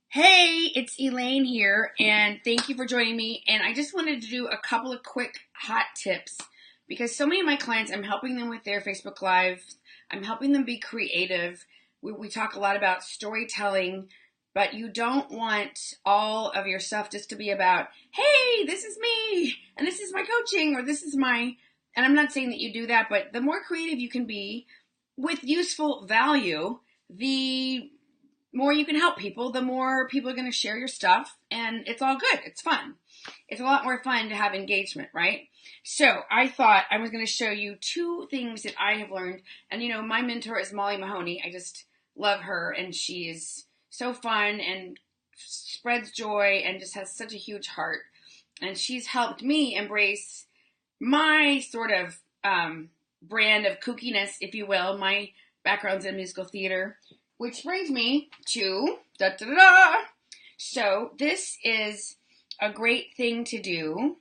Hey, it's Elaine here, and thank you for joining me. And I just wanted to do a couple of quick hot tips because so many of my clients, I'm helping them with their Facebook Live. I'm helping them be creative. We talk a lot about storytelling, but you don't want all of your stuff just to be about, hey, this is me, and this is my coaching, or this is my, and I'm not saying that you do that, but the more creative you can be with useful value, the more you can help people, the more people are going to share your stuff, and it's all good. It's fun. It's a lot more fun to have engagement, right? So I thought I was going to show you two things that I have learned. And my mentor is Molly Mahoney. I just love her, and she is so fun and spreads joy and just has such a huge heart. And she's helped me embrace my sort of brand of kookiness, if you will. My background's in musical theater, which brings me to da da da. So this is a great thing to do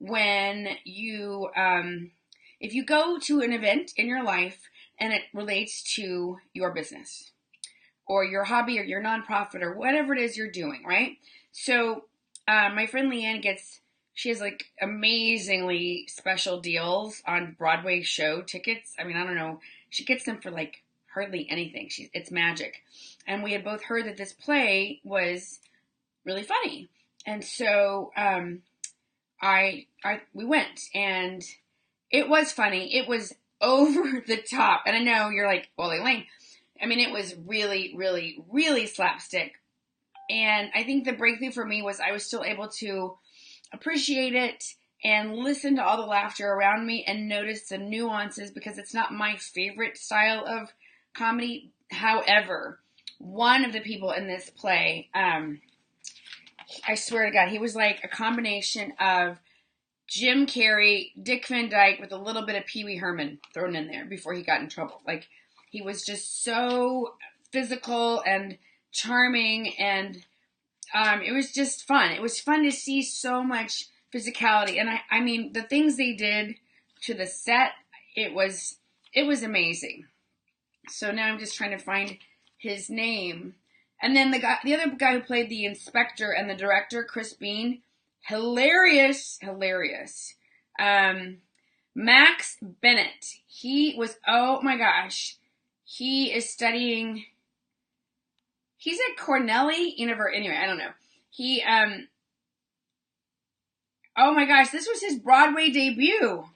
when you, if you go to an event in your life and it relates to your business or your hobby or your nonprofit or whatever it is you're doing, right? So my friend Leanne she has like amazingly special deals on Broadway show tickets. I mean, I don't know. She gets them for like hardly anything. It's magic. And we had both heard that this play was really funny. And so we went, and it was funny. It was over the top. And I know you're like, well, Elaine, I mean, it was really, really, really slapstick. And I think the breakthrough for me was I was still able to appreciate it and listen to all the laughter around me and notice the nuances because it's not my favorite style of comedy. However, one of the people in this play, I swear to God, he was like a combination of Jim Carrey, Dick Van Dyke with a little bit of Pee Wee Herman thrown in there before he got in trouble. Like, he was just so physical and charming, and it was just fun. It was fun to see so much physicality, and I mean, the things they did to the set, it was amazing. So now I'm just trying to find his name. And then the other guy who played the inspector and the director, Chris Bean, hilarious. Max Bennett, oh my gosh, he is studying. He's at Cornell University. Anyway, I don't know. He, oh my gosh, this was his Broadway debut.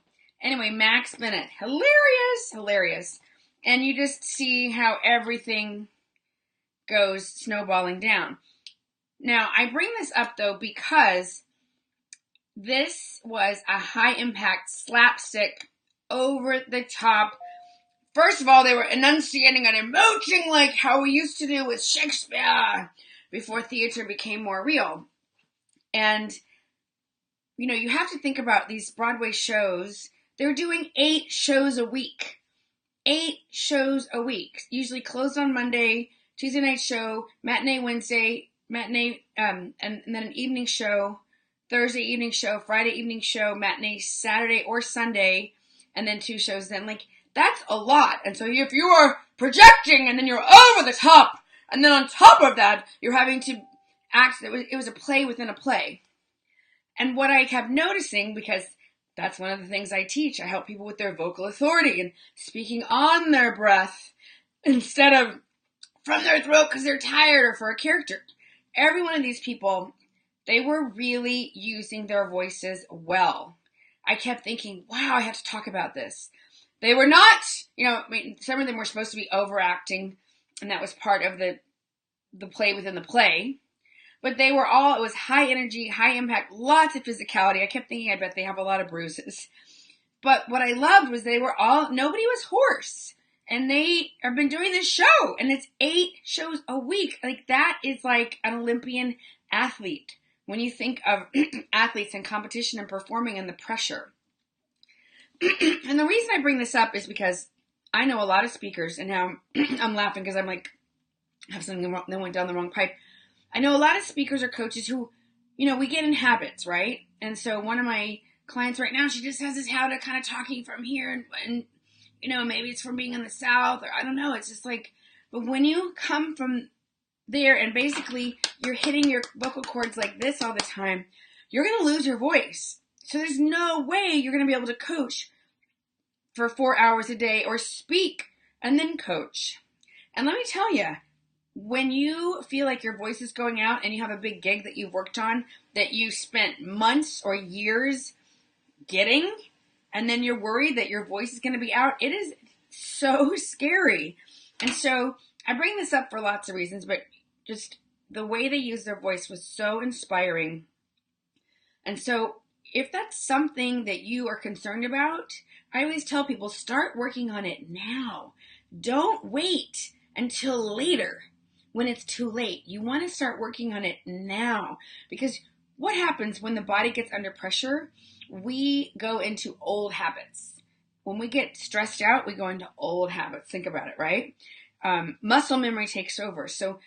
Anyway, Max Bennett, hilarious. And you just see how everything goes snowballing down. Now, I bring this up, though, because this was a high-impact, slapstick, over-the-top. First of all, they were enunciating and emoting like how we used to do with Shakespeare before theater became more real. And, you have to think about these Broadway shows. They're doing 8 shows a week. 8 shows a week. Usually closed on Monday, Tuesday night show, matinee Wednesday, matinee, and then an evening show, Thursday evening show, Friday evening show, matinee Saturday or Sunday, and then 2 shows then. Like, that's a lot. And so if you are projecting and then you're over the top, and then on top of that, you're having to act, it was a play within a play. And what I kept noticing, because that's one of the things I teach, I help people with their vocal authority and speaking on their breath instead of from their throat because they're tired or for a character. Every one of these people, they were really using their voices well. I kept thinking, wow, I have to talk about this. They were not, I mean, some of them were supposed to be overacting, and that was part of the play within the play. But they were all, it was high energy, high impact, lots of physicality. I kept thinking, I bet they have a lot of bruises. But what I loved was nobody was hoarse. And they have been doing this show, and it's 8 shows a week. Like, that is like an Olympian athlete. When you think of athletes and competition and performing and the pressure. And the reason I bring this up is because I know a lot of speakers, and now I'm laughing because I'm like, I have something that went down the wrong pipe. I know a lot of speakers or coaches who, we get in habits, right? And so one of my clients right now, she just has this habit of kind of talking from here and maybe it's from being in the South or I don't know. It's just like, but when you come from there and basically you're hitting your vocal cords like this all the time, you're going to lose your voice. So there's no way you're going to be able to coach for 4 hours a day or speak and then coach. And let me tell you, when you feel like your voice is going out and you have a big gig that you've worked on, that you spent months or years getting, and then you're worried that your voice is going to be out, it is so scary. And so I bring this up for lots of reasons, but just the way they use their voice was so inspiring. And so if that's something that you are concerned about, I always tell people, start working on it now. Don't wait until later when it's too late. You want to start working on it now, because what happens when the body gets under pressure? We go into old habits. When we get stressed out, we go into old habits. Think about it, right? Muscle memory takes over. So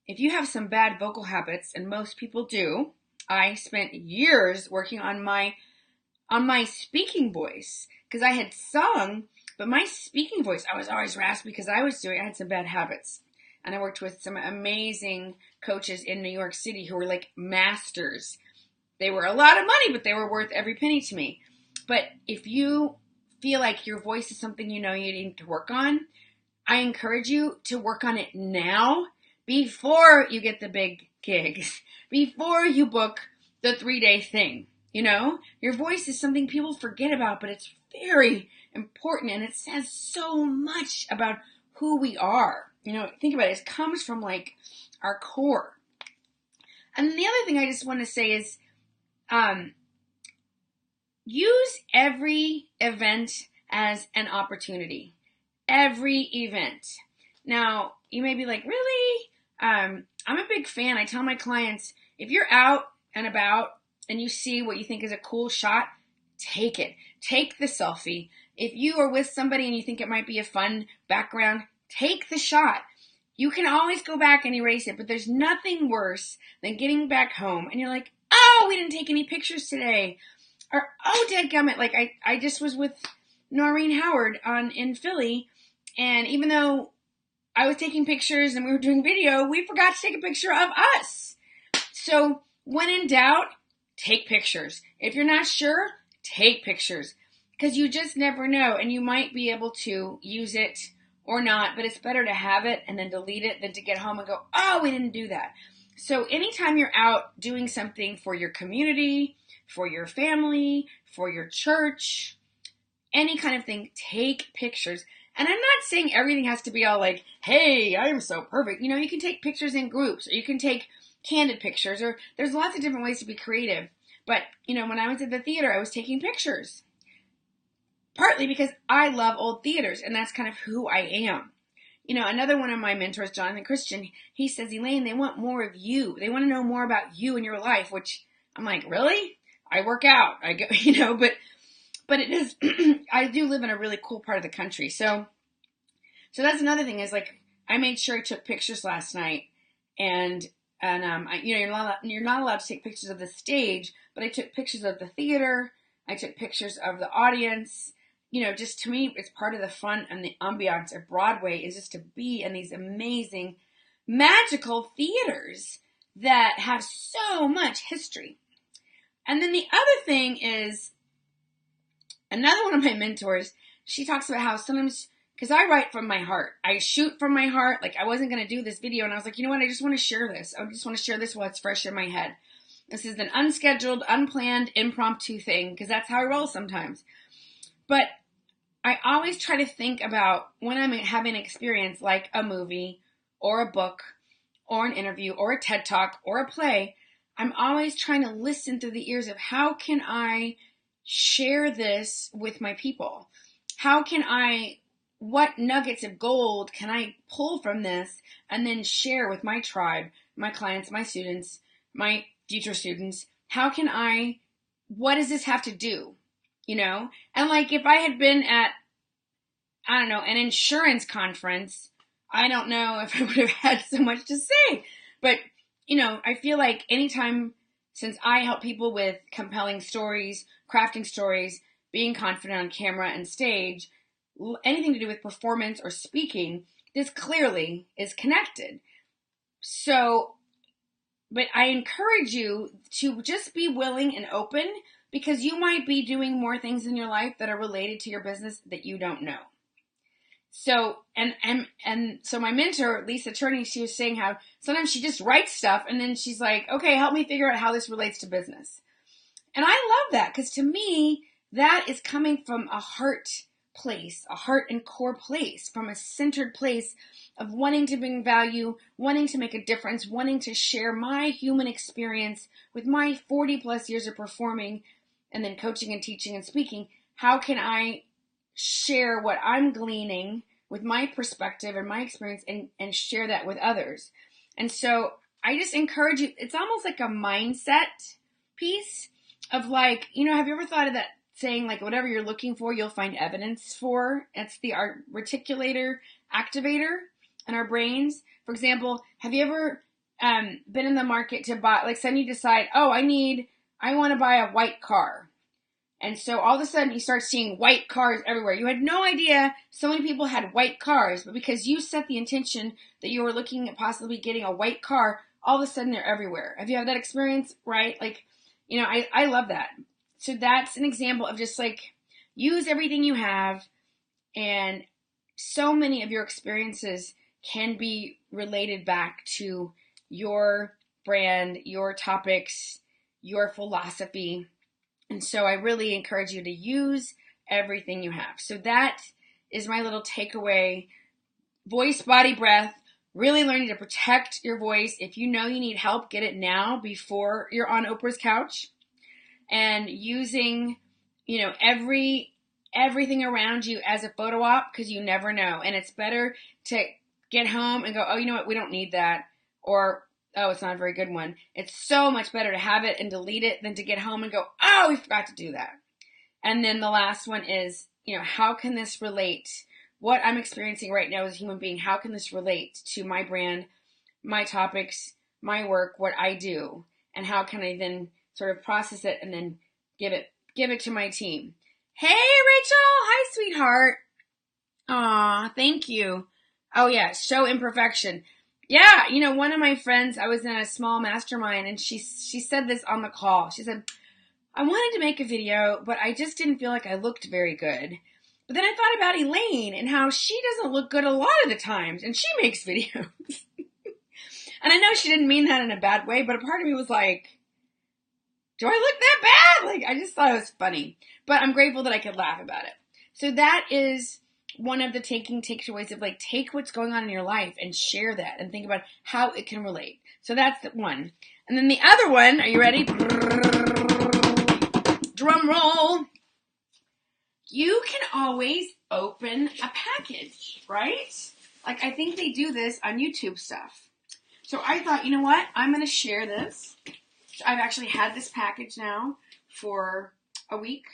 if you have some bad vocal habits, and most people do, I spent years working on my speaking voice, because I had sung, but my speaking voice, I was always raspy because I had some bad habits. And I worked with some amazing coaches in New York City who were like masters. They were a lot of money, but they were worth every penny to me. But if you feel like your voice is something you know you need to work on, I encourage you to work on it now before you get the big gigs, before you book the 3-day thing. You know, your voice is something people forget about, but it's very important, and it says so much about who we are. You know, think about it. It comes from like our core. And the other thing I just want to say is, use every event as an opportunity. Every event. Now, you may be like, really? I'm a big fan. I tell my clients, if you're out and about and you see what you think is a cool shot, take it. Take the selfie. If you are with somebody and you think it might be a fun background, take the shot. You can always go back and erase it, but there's nothing worse than getting back home and you're like, oh, we didn't take any pictures today. Or, oh, dadgummit, like I just was with Noreen Howard in Philly, and even though I was taking pictures and we were doing video, we forgot to take a picture of us. So when in doubt, take pictures. If you're not sure, take pictures, because you just never know, and you might be able to use it or not, but it's better to have it and then delete it than to get home and go, oh, we didn't do that. So anytime you're out doing something for your community, for your family, for your church, any kind of thing, take pictures. And I'm not saying everything has to be all like, hey, I am so perfect. You know, you can take pictures in groups, or you can take candid pictures, or there's lots of different ways to be creative. But, you know, when I was at the theater, I was taking pictures. Partly because I love old theaters, and that's kind of who I am. You know, another one of my mentors, Jonathan Christian, he says, Elaine, they want more of you. They want to know more about you and your life, which I'm like, really? I work out. I go, you know, but it is, I do live in a really cool part of the country. So that's another thing is like, I made sure I took pictures last night, and you know, you're not allowed to take pictures of the stage, but I took pictures of the theater. I took pictures of the audience. You know, just to me, it's part of the fun and the ambiance of Broadway is just to be in these amazing, magical theaters that have so much history. And then the other thing is, another one of my mentors, she talks about how sometimes, because I write from my heart, I shoot from my heart, like I wasn't going to do this video, and I was like, you know what, I just want to share this. I just want to share this while it's fresh in my head. This is an unscheduled, unplanned, impromptu thing, because that's how I roll sometimes. But I always try to think about when I'm having an experience like a movie or a book or an interview or a TED Talk or a play, I'm always trying to listen through the ears of how can I share this with my people? What nuggets of gold can I pull from this and then share with my tribe, my clients, my students, my future students? What does this have to do? You know? And like if I had been at, I don't know, an insurance conference, I don't know if I would have had so much to say. But, you know, I feel like anytime, since I help people with compelling stories, crafting stories, being confident on camera and stage, anything to do with performance or speaking, this clearly is connected. So, but I encourage you to just be willing and open, because you might be doing more things in your life that are related to your business that you don't know. So, and so my mentor, Lisa Turney, she was saying how sometimes she just writes stuff and then she's like, okay, help me figure out how this relates to business. And I love that, because to me, that is coming from a heart place, a heart and core place, from a centered place of wanting to bring value, wanting to make a difference, wanting to share my human experience with my 40 plus years of performing and then coaching and teaching and speaking. How can I share what I'm gleaning with my perspective and my experience, and share that with others? And so I just encourage you, it's almost like a mindset piece of like, have you ever thought of that saying, like, whatever you're looking for, you'll find evidence for? It's the art reticulator activator in our brains. For example, have you ever been in the market to buy, like, suddenly you decide, oh, I want to buy a white car. And so all of a sudden you start seeing white cars everywhere. You had no idea so many people had white cars, but because you set the intention that you were looking at possibly getting a white car, all of a sudden they're everywhere. Have you had that experience, right? Like, I love that. So that's an example of just like, use everything you have, and so many of your experiences can be related back to your brand, your topics, your philosophy. And so I really encourage you to use everything you have. So that is my little takeaway. Voice, body, breath. Really learning to protect your voice. If you know you need help, get it now before you're on Oprah's couch. And using, everything around you as a photo op, because you never know. And it's better to get home and go, oh, you know what, we don't need that. Or, oh, it's not a very good one. It's so much better to have it and delete it than to get home and go, oh, we forgot to do that. And then the last one is, how can this relate? What I'm experiencing right now as a human being, how can this relate to my brand, my topics, my work, what I do? And how can I then sort of process it and then give it to my team? Hey, Rachel. Hi, sweetheart. Aw, thank you. Oh, yeah, show imperfection. Yeah, one of my friends, I was in a small mastermind, and she said this on the call. She said, I wanted to make a video, but I just didn't feel like I looked very good. But then I thought about Elaine and how she doesn't look good a lot of the times, and she makes videos. And I know she didn't mean that in a bad way, but a part of me was like, do I look that bad? Like, I just thought it was funny. But I'm grateful that I could laugh about it. So that is one of the takeaways of, like, take what's going on in your life and share that and think about how it can relate. So that's the one. And then the other one, are you ready? Drum roll. You can always open a package, right? Like, I think they do this on YouTube stuff. So I thought, you know what? I'm going to share this. So I've actually had this package now for a week.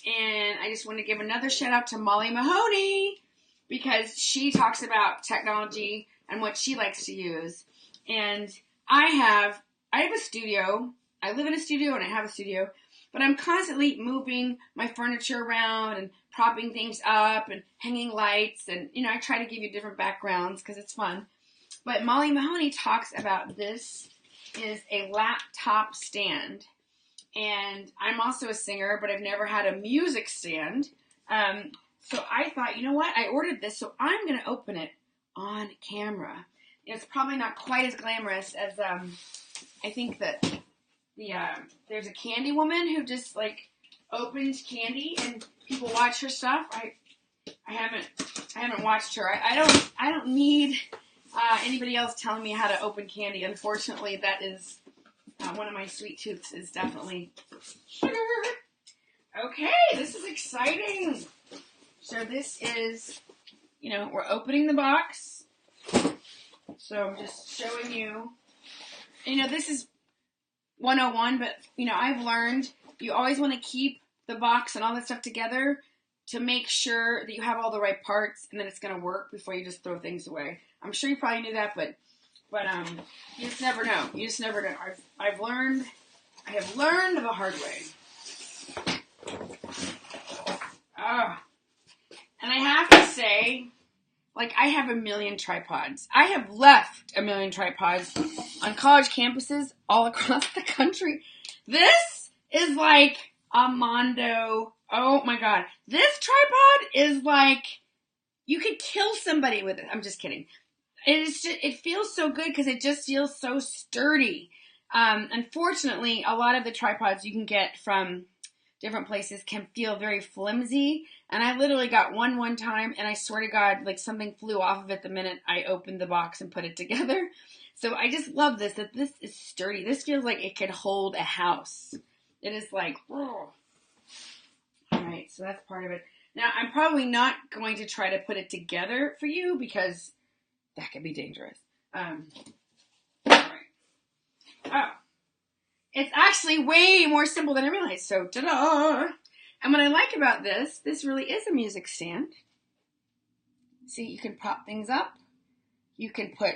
And I just want to give another shout out to Molly Mahoney, because she talks about technology and what she likes to use. And I have a studio. I live in a studio and I have a studio. But I'm constantly moving my furniture around and propping things up and hanging lights. And, I try to give you different backgrounds because it's fun. But Molly Mahoney talks about this is a laptop stand. And I'm also a singer, but I've never had a music stand. So I thought, you know what? I ordered this, so I'm going to open it on camera. It's probably not quite as glamorous as I think that there's a candy woman who just, like, opens candy and people watch her stuff. I haven't watched her. I don't need anybody else telling me how to open candy. Unfortunately, that is one of my sweet tooths is definitely sugar. Okay, this is exciting. So this is, we're opening the box. So I'm just showing you. This is 101, but, I've learned you always want to keep the box and all that stuff together to make sure that you have all the right parts and that it's going to work before you just throw things away. I'm sure you probably knew that, but you just never know. You just never know. I have learned the hard way. And I have to say like I have a million tripods. I have left a million tripods on college campuses all across the country. This is like a Mondo. Oh my God. This tripod is like, you could kill somebody with it. I'm just kidding. It feels so good because it just feels so sturdy. Unfortunately, a lot of the tripods you can get from different places can feel very flimsy. And I literally got one time, and I swear to God, like something flew off of it the minute I opened the box and put it together. So I just love this, that this is sturdy. This feels like it could hold a house. It is like, oh. All right, so that's part of it. Now, I'm probably not going to try to put it together for you because that could be dangerous. All right. Oh, it's actually way more simple than I realized. So, ta-da! And what I like about this really is a music stand. See, you can prop things up. You can put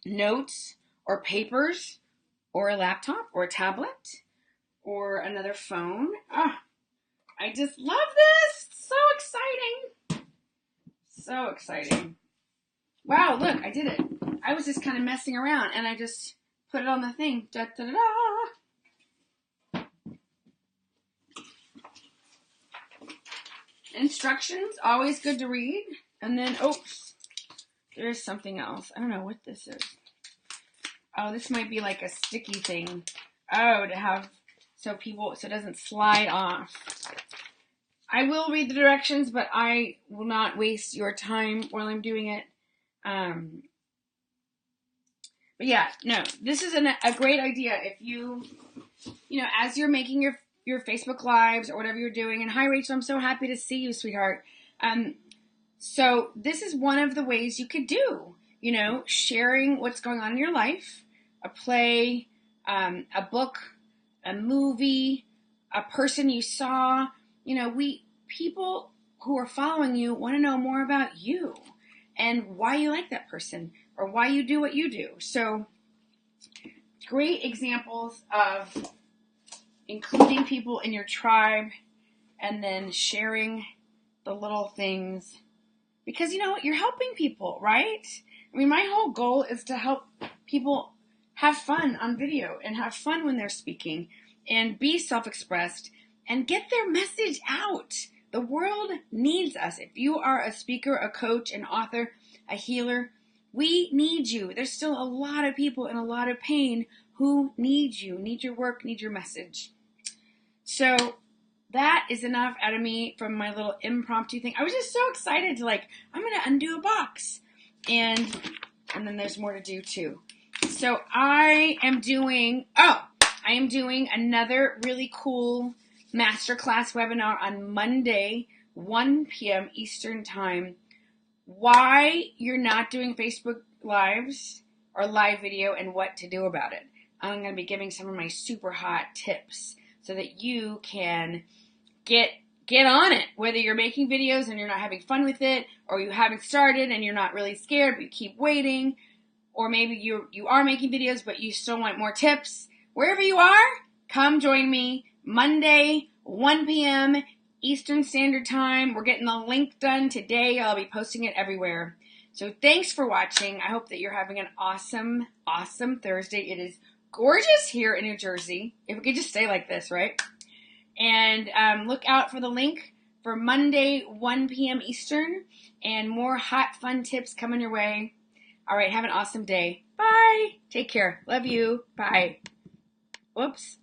notes or papers or a laptop or a tablet or another phone. Ah, I just love this. So exciting. So exciting. Wow, look, I did it. I was just kind of messing around and I just put it on the thing. Da, da, da, da. Instructions, always good to read. And then, oops, there's something else. I don't know what this is. Oh, this might be like a sticky thing. Oh, to have, so it doesn't slide off. I will read the directions, but I will not waste your time while I'm doing it. But yeah, no, this is a great idea if you as you're making your Facebook Lives or whatever you're doing. And hi, Rachel, I'm so happy to see you, sweetheart. So this is one of the ways you could do, sharing what's going on in your life, a play, a book, a movie, a person you saw. People who are following you want to know more about you and why you like that person or why you do what you do. So great examples of including people in your tribe and then sharing the little things because you're helping people, right? I mean, my whole goal is to help people have fun on video and have fun when they're speaking and be self-expressed and get their message out. The world needs us. If you are a speaker, a coach, an author, a healer, we need you. There's still a lot of people in a lot of pain who need you, need your work, need your message. So that is enough out of me from my little impromptu thing. I was just so excited to I'm going to undo a box. And then there's more to do too. So I am doing another really cool masterclass webinar on Monday, 1 p.m. Eastern Time. Why you're not doing Facebook Lives or live video and what to do about it. I'm going to be giving some of my super hot tips so that you can get on it. Whether you're making videos and you're not having fun with it, or you haven't started and you're not really scared but you keep waiting, or maybe you are making videos but you still want more tips. Wherever you are, come join me Monday, 1 p.m. Eastern Standard Time. We're getting the link done today. I'll be posting it everywhere. So thanks for watching. I hope that you're having an awesome, awesome Thursday. It is gorgeous here in New Jersey. If it could just stay like this, right? And look out for the link for Monday, 1 p.m. Eastern, and more hot, fun tips coming your way. All right, have an awesome day. Bye. Take care. Love you. Bye. Whoops.